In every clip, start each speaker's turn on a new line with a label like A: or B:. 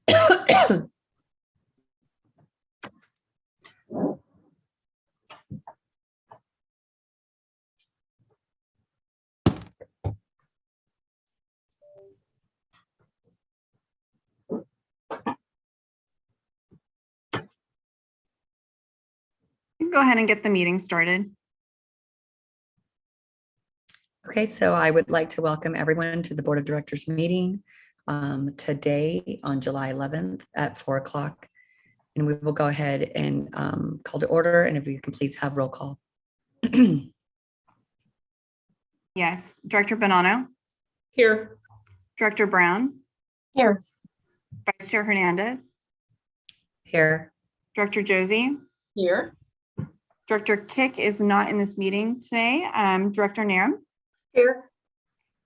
A: Go ahead and get the meeting started.
B: Okay, so I would like to welcome everyone to the Board of Directors meeting today on July 11th at 4 o'clock. And we will go ahead and call to order. And if you can please have roll call.
A: Yes, Director Bonanno.
C: Here.
A: Director Brown.
C: Here.
A: Vice Chair Hernandez.
B: Here.
A: Director Josie.
C: Here.
A: Director Kick is not in this meeting today. Director Narum.
C: Here.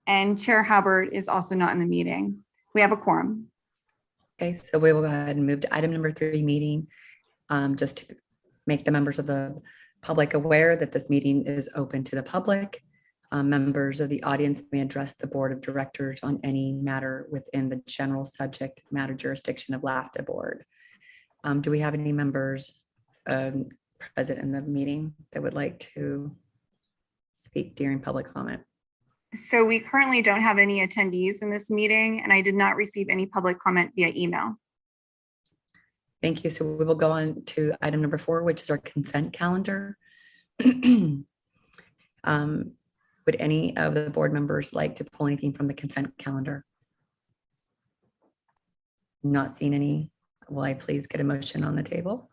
A: And Chair Halbert is also not in the meeting. We have a quorum.
B: Okay, so we will go ahead and move to item number 3 meeting. Just to make the members of the public aware that this meeting is open to the public. Members of the audience may address the Board of Directors on any matter within the general subject matter jurisdiction of LAVTA board. Do we have any members present in the meeting that would like to speak during public comment?
A: So we currently don't have any attendees in this meeting, and I did not receive any public comment via email.
B: Thank you. So we will go on to item number 4, which is our consent calendar. Would any of the board members like to pull anything from the consent calendar? Not seeing any. Will I please get a motion on the table?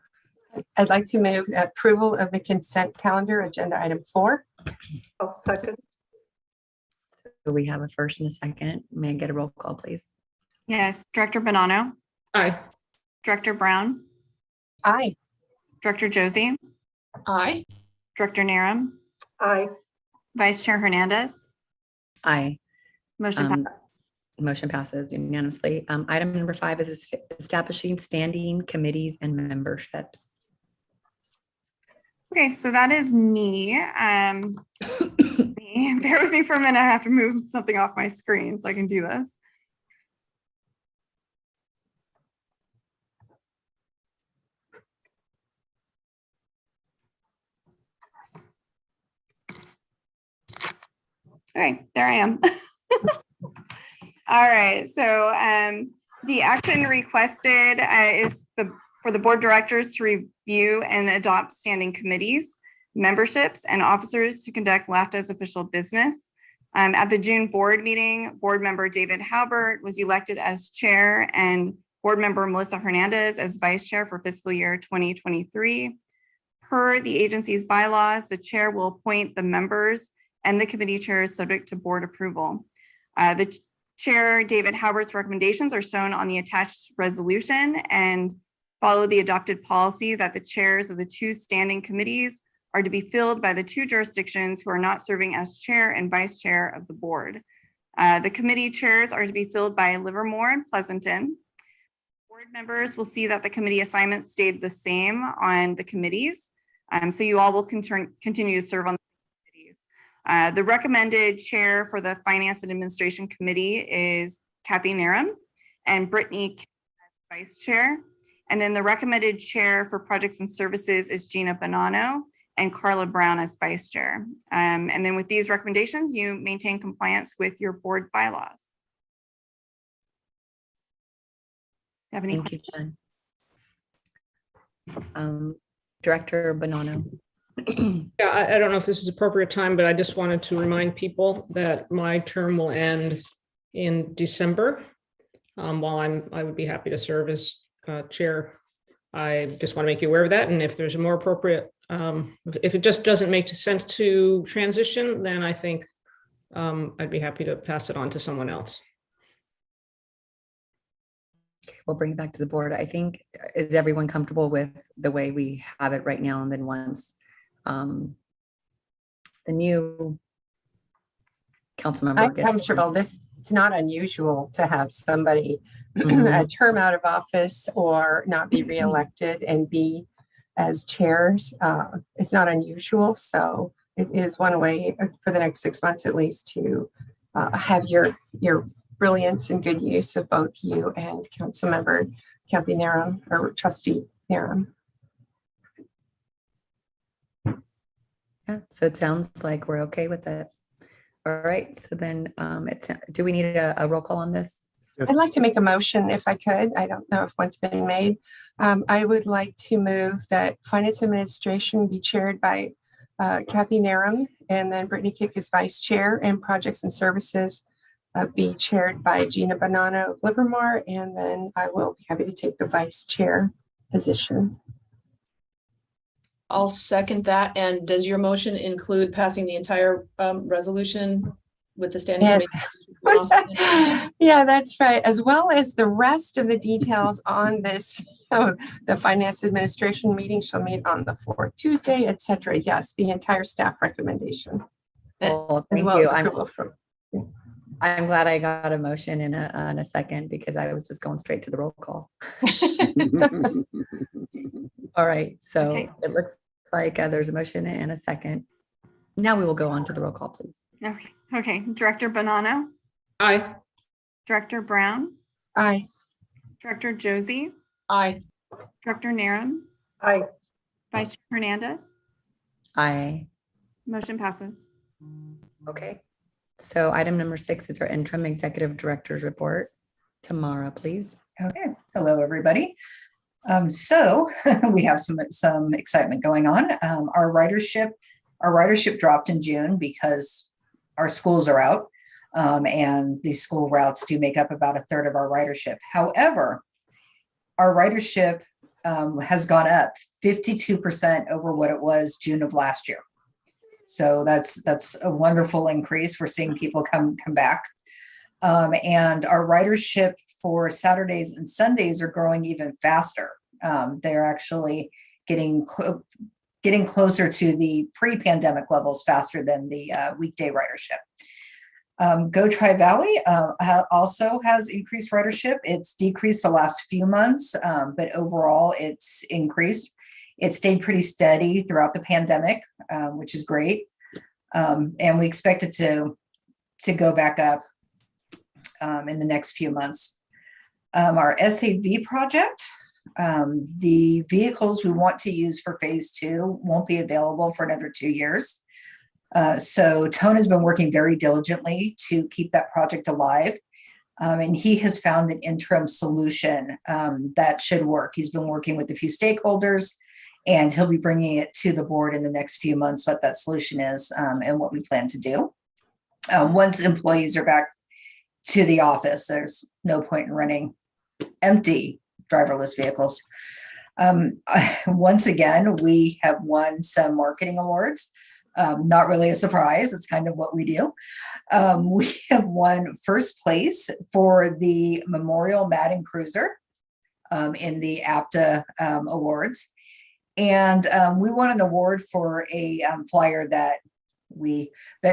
D: I'd like to move approval of the consent calendar, agenda item 4.
C: I'll second.
B: So we have a first and a second. May I get a roll call, please?
A: Yes, Director Bonanno.
C: Aye.
A: Director Brown.
D: Aye.
A: Director Josie.
C: Aye.
A: Director Narum.
C: Aye.
A: Vice Chair Hernandez.
B: Aye.
A: Motion
B: Motion passes unanimously. Item number 5 is establishing standing committees and memberships.
A: Okay, so that is me. Bear with me for a minute. I have to move something off my screen so I can do this. Okay, there I am. All right, so the action requested is for the board directors to review and adopt standing committees, memberships, and officers to conduct LAVTA's official business. At the June board meeting, board member David Halbert was elected as chair and board member Melissa Hernandez as vice chair for fiscal year 2023. Per the agency's bylaws, the chair will appoint the members and the committee chairs subject to board approval. The Chair David Halbert's recommendations are shown on the attached resolution and follow the adopted policy that the chairs of the 2 standing committees are to be filled by the 2 jurisdictions who are not serving as chair and vice chair of the board. The committee chairs are to be filled by Livermore and Pleasanton. Board members will see that the committee assignments stayed the same on the committees. So you all will continue to serve on the committees. The recommended chair for the Finance and Administration Committee is Kathy Narum and Brittany as vice chair. And then the recommended chair for Projects and Services is Gina Bonanno and Carla Brown as vice chair. And then with these recommendations, you maintain compliance with your board bylaws. Do you have any
B: Thank you,
A: questions?
B: Jen. Director Bonanno.
E: Yeah, I don't know if this is appropriate time, but I just wanted to remind people that my term will end in December. While I would be happy to serve as chair, I just want to make you aware of that. And if there's a more appropriate, if it just doesn't make sense to transition, then I think I'd be happy to pass it on to someone else.
B: We'll bring it back to the board. I think, is everyone comfortable with the way we have it right now? And then once the new council member
D: I'm
B: gets
D: comfortable. It's not unusual to have somebody
B: Mhm.
D: a term out of office or not be reelected and be as chairs. It's not unusual. So it is one way for the next 6 months at least to have your brilliance and good use of both you and Councilmember Kathy Narum or Trustee Narum.
B: Yeah, so it sounds like we're okay with it. All right, so then do we need a roll call on this?
D: I'd like to make a motion if I could. I don't know if one's been made. I would like to move that Finance Administration be chaired by Kathy Narum, and then Brittany Kick is Vice Chair, and Projects and Services be chaired by Gina Bonanno of Livermore, and then I will be happy to take the Vice Chair position.
F: I'll second that. And does your motion include passing the entire resolution with the standing
D: Yeah.
F: committee?
D: Yeah, that's right. As well as the rest of the details on this, the Finance Administration meeting shall meet on the fourth Tuesday, et cetera. Yes, the entire staff recommendation,
B: Well,
D: as
B: thank
D: well
B: you.
D: as approval from.
B: I'm glad I got a motion in a second because I was just going straight to the roll call. All right, so
A: Okay.
B: it looks like there's a motion and a second. Now we will go on to the roll call, please.
A: Okay, okay. Director Bonanno,
E: Aye.
A: Director Brown,
D: Aye.
A: Director Josie,
F: Aye.
A: Director Narum,
C: Aye.
A: Vice Chair Hernandez.
B: Aye.
A: Motion passes.
B: Okay. So item number 6 is our interim executive director's report. Tamara, please.
G: Okay, hello, everybody. So we have some excitement going on. Our ridership dropped in June because our schools are out, and these school routes do make up about 1/3 of our ridership. However, our ridership has gone up 52% over what it was June of last year. So that's a wonderful increase. We're seeing people come back. And our ridership for Saturdays and Sundays are growing even faster. They're actually getting closer to the pre-pandemic levels faster than the weekday ridership. Go Tri-Valley also has increased ridership. It's decreased the last few months, but overall it's increased. It stayed pretty steady throughout the pandemic, which is great. And we expect it to go back up in the next few months. Our SAV project, the vehicles we want to use for phase 2 won't be available for another 2 years. So Tone has been working very diligently to keep that project alive. And he has found an interim solution that should work. He's been working with a few stakeholders, and he'll be bringing it to the board in the next few months, what that solution is and what we plan to do. Once employees are back to the office, there's no point in running empty driverless vehicles. Once again, we have won some marketing awards. Not really a surprise. It's kind of what we do. We have won first place for the Memorial Madden Cruiser in the LAVTA awards. And we won an award for a flyer that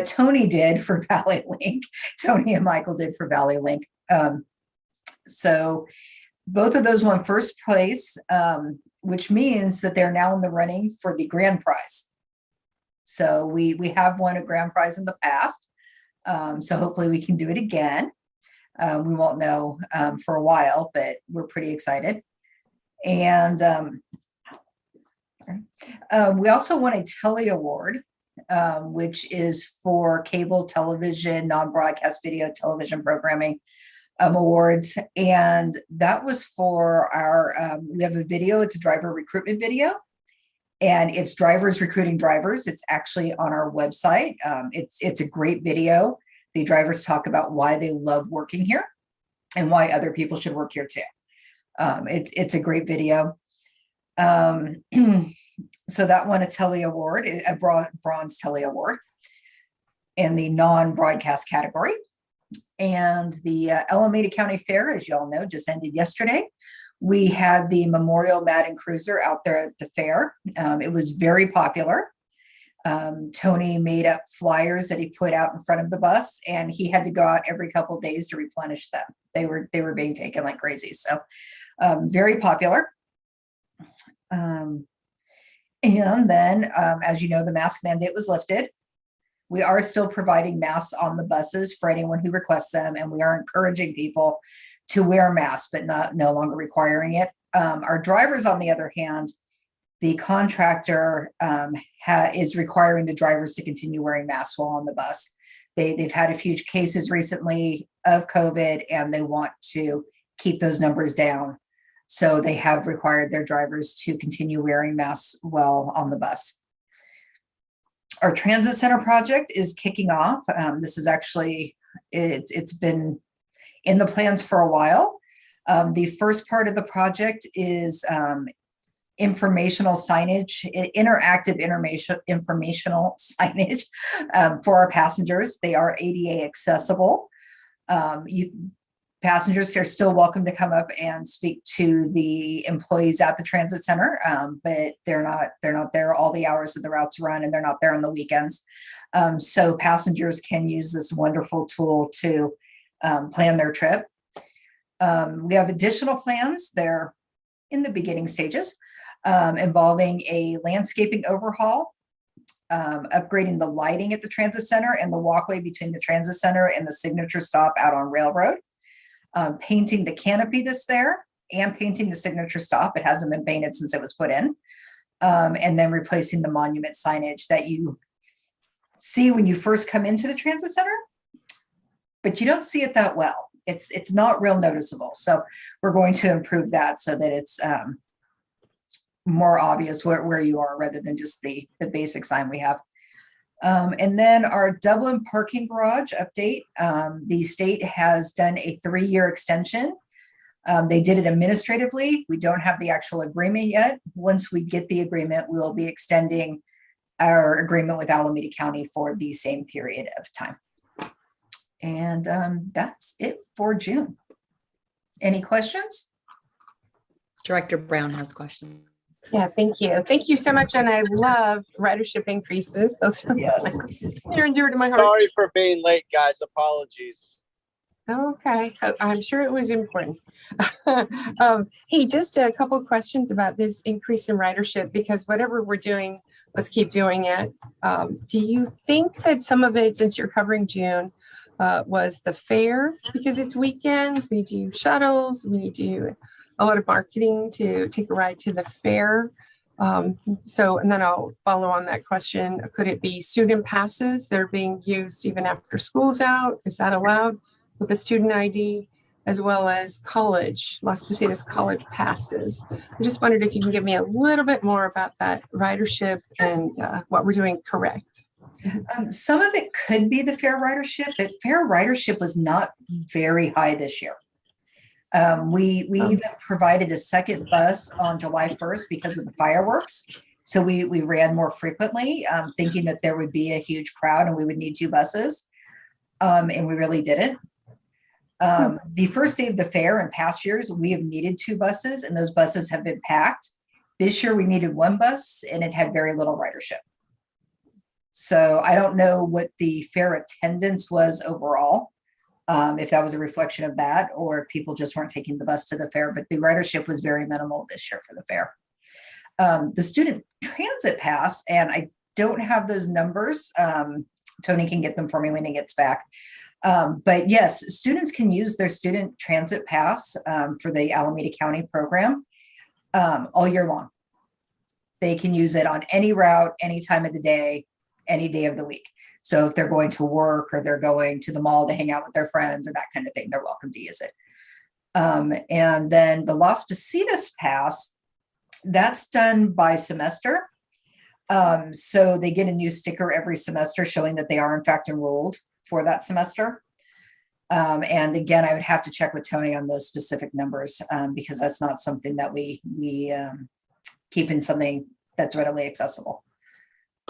G: Tony did for Valley Link. Tony and Michael did for Valley Link. So both of those won first place, which means that they're now in the running for the grand prize. So we have won a grand prize in the past. So hopefully we can do it again. We won't know for a while, but we're pretty excited. And we also won a Telly Award, which is for cable television, non-broadcast video television programming awards. And that was for our, we have a video, it's a driver recruitment video. And it's drivers recruiting drivers. It's actually on our website. It's a great video. The drivers talk about why they love working here and why other people should work here too. It's a great video. So that won a Telly Award, a bronze Telly Award in the non-broadcast category. And the Alameda County Fair, as you all know, just ended yesterday. We had the Memorial Madden Cruiser out there at the fair. It was very popular. Tony made up flyers that he put out in front of the bus, and he had to go out every couple of days to replenish them. They were being taken like crazy. So very popular. And then, as you know, the mask mandate was lifted. We are still providing masks on the buses for anyone who requests them, and we are encouraging people to wear masks, but no longer requiring it. Our drivers, on the other hand, the contractor is requiring the drivers to continue wearing masks while on the bus. They've had a few cases recently of COVID, and they want to keep those numbers down. So they have required their drivers to continue wearing masks while on the bus. Our transit center project is kicking off. This is actually, it's been in the plans for a while. The first part of the project is informational signage, interactive informational signage for our passengers. They are ADA accessible. Passengers are still welcome to come up and speak to the employees at the transit center, but they're not there all the hours that the routes run, and they're not there on the weekends. So passengers can use this wonderful tool to plan their trip. We have additional plans. They're in the beginning stages, involving a landscaping overhaul, upgrading the lighting at the transit center and the walkway between the transit center and the signature stop out on Railroad. Painting the canopy that's there and painting the signature stop. It hasn't been painted since it was put in. And then replacing the monument signage that you see when you first come into the transit center, but you don't see it that well. It's not real noticeable. So we're going to improve that so that it's more obvious where you are rather than just the basic sign we have. And then our Dublin parking garage update. The state has done a 3-year extension. They did it administratively. We don't have the actual agreement yet. Once we get the agreement, we will be extending our agreement with Alameda County for the same period of time. And that's it for June. Any questions?
B: Director Brown has questions.
D: Yeah, thank you. Thank you so much. And I love ridership increases. Those are
G: Yes.
D: near and dear to my heart.
H: Sorry for being late, guys. Apologies.
D: Okay, I'm sure it was important. Hey, just a couple of questions about this increase in ridership, because whatever we're doing, let's keep doing it. Do you think that some of it, since you're covering June, was the fare because it's weekends? We do shuttles, we do a lot of marketing to take a ride to the fair. And then I'll follow on that question. Could it be student passes? They're being used even after school's out. Is that allowed with a student ID, as well as college, Las Positas college passes? I just wondered if you can give me a little bit more about that ridership and what we're doing correct.
G: Some of it could be the fair ridership, but fair ridership was not very high this year. We even provided a second bus on July 1st because of the fireworks. So we ran more frequently, thinking that there would be a huge crowd and we would need 2 buses. And we really didn't. The first day of the fair in past years, we have needed 2 buses, and those buses have been packed. This year we needed 1 bus and it had very little ridership. So I don't know what the fair attendance was overall, if that was a reflection of that, or if people just weren't taking the bus to the fair, but the ridership was very minimal this year for the fair. The student transit pass, and I don't have those numbers. Tony can get them for me when he gets back. But yes, students can use their student transit pass for the Alameda County program all year long. They can use it on any route, any time of the day, any day of the week. So if they're going to work or they're going to the mall to hang out with their friends or that kind of thing, they're welcome to use it. And then the Las Positas pass, that's done by semester. So they get a new sticker every semester showing that they are in fact enrolled for that semester. And again, I would have to check with Tony on those specific numbers because that's not something that we keep in something that's readily accessible.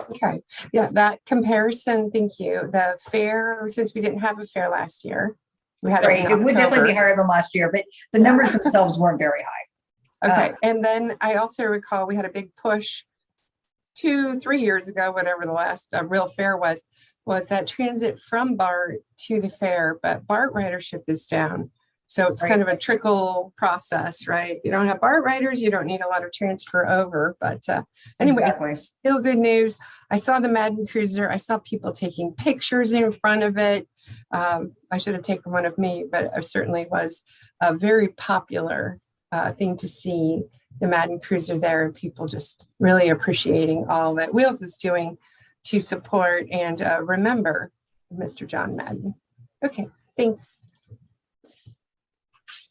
D: Okay, yeah, that comparison, thank you. The fair, since we didn't have a fair last year, we had
G: Right, it would definitely be higher than last year, but the numbers themselves weren't very high.
D: Okay, and then I also recall we had a big push 2-3 years ago, whatever the last real fair was that transit from BART to the fair, but BART ridership is down So it's kind of a trickle process, right? You don't have BART riders, you don't need a lot of transfer over, but anyway,
G: Exactly.
D: still good news. I saw the Madden Cruiser. I saw people taking pictures in front of it. I should have taken one of me, but it certainly was a very popular thing to see the Madden Cruiser there, and people just really appreciating all that Wheels is doing to support and remember Mr. John Madden. Okay, thanks.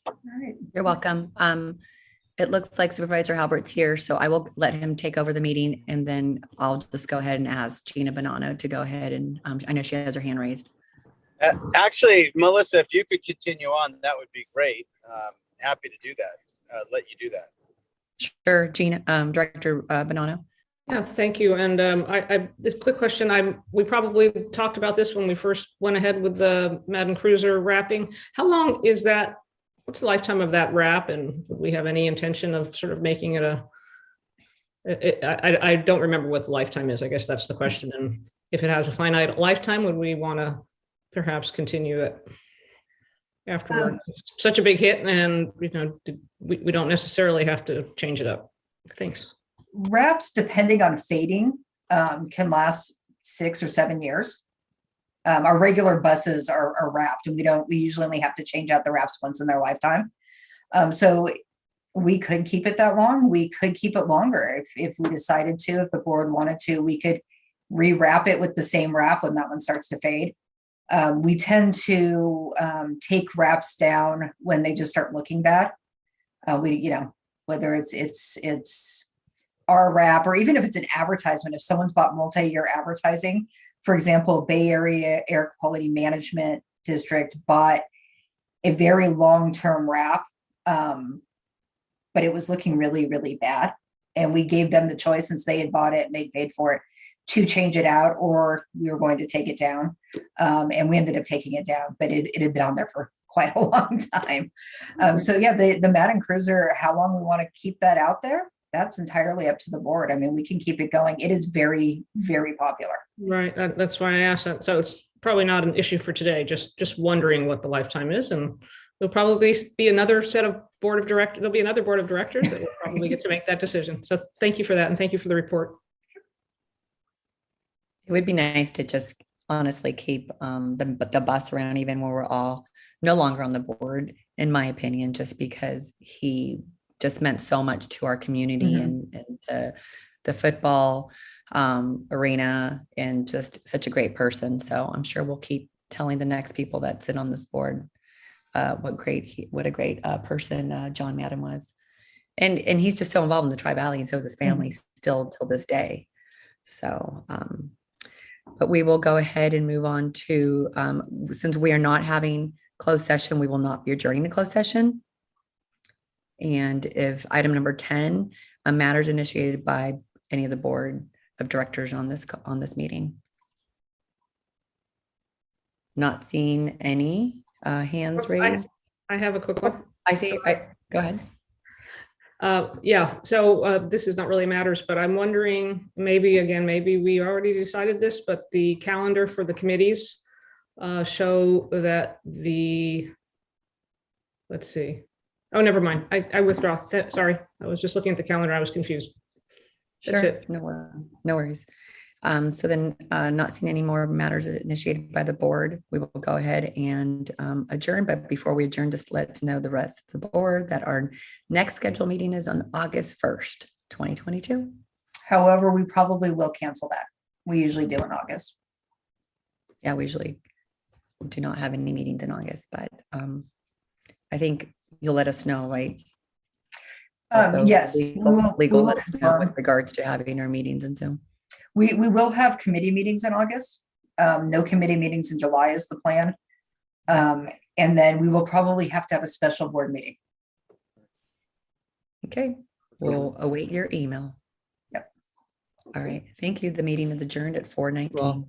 G: All right.
B: You're welcome. It looks like Supervisor Halbert's here, so I will let him take over the meeting, and then I'll just go ahead and ask Gina Bonanno to go ahead and, I know she has her hand raised.
H: Actually, Melissa, if you could continue on, that would be great. Happy to do that. Let you do that.
B: Sure, Gina, Director Bonanno.
E: Yeah, thank you. And this quick question, we probably talked about this when we first went ahead with the Madden Cruiser wrapping. How long is that? What's the lifetime of that wrap? And would we have any intention of sort of making it I don't remember what the lifetime is. I guess that's the question. And if it has a finite lifetime, would we want to perhaps continue it afterward? It's such a big hit, and we don't necessarily have to change it up. Thanks.
G: Wraps, depending on fading, can last 6 or 7 years. Our regular buses are wrapped, and we usually only have to change out the wraps once in their lifetime. So we could keep it that long. We could keep it longer if we decided to. If the board wanted to, we could rewrap it with the same wrap when that one starts to fade. We tend to take wraps down when they just start looking bad. Whether it's our wrap, or even if it's an advertisement, if someone's bought multi-year advertising, for example, Bay Area Air Quality Management District bought a very long-term wrap, but it was looking really, really bad. And we gave them the choice, since they had bought it and they paid for it, to change it out, or we were going to take it down. And we ended up taking it down, but it had been on there for quite a long time. So yeah, the Madden Cruiser, how long we want to keep that out there, that's entirely up to the board. I mean, we can keep it going. It is very, very popular.
E: Right. That's why I asked that. So it's probably not an issue for today. Just wondering what the lifetime is, and there'll probably be another set of board of directors. There'll be another board of directors that will probably get to make that decision. So thank you for that, and thank you for the report.
B: It would be nice to just honestly keep the bus around, even when we're all no longer on the board, in my opinion, just because he just meant so much to our community and to the football arena, and just such a great person. So I'm sure we'll keep telling the next people that sit on this board what a great person John Madden was. And he's just so involved in the Tri-Valley, and so is his family still till this day. So but we will go ahead and move on to, since we are not having closed session, we will not be adjourning the closed session. And if item number 10, matters initiated by any of the board of directors on this meeting. Not seeing any hands raised.
E: I have a quick one.
B: I see. Go ahead.
E: Yeah, so this is not really matters, but I'm wondering, maybe we already decided this, but the calendar for the committees show that let's see. Oh, never mind. I withdraw. Sorry. I was just looking at the calendar. I was confused. That's
B: Sure.
E: it.
B: No worries. So then not seeing any more matters initiated by the board, we will go ahead and adjourn. But before we adjourn, just let know the rest of the board that our next scheduled meeting is on August 1st, 2022.
G: However, we probably will cancel that. We usually do in August.
B: Yeah, we usually do not have any meetings in August, but I think you'll let us know, right?
G: Yes.
B: Legal let us know with regards to having our meetings in Zoom.
G: We will have committee meetings in August. No committee meetings in July is the plan. And then we will probably have to have a special board meeting.
B: Okay, we'll await your email.
G: Yep.
B: All right, thank you. The meeting is adjourned at 4:19.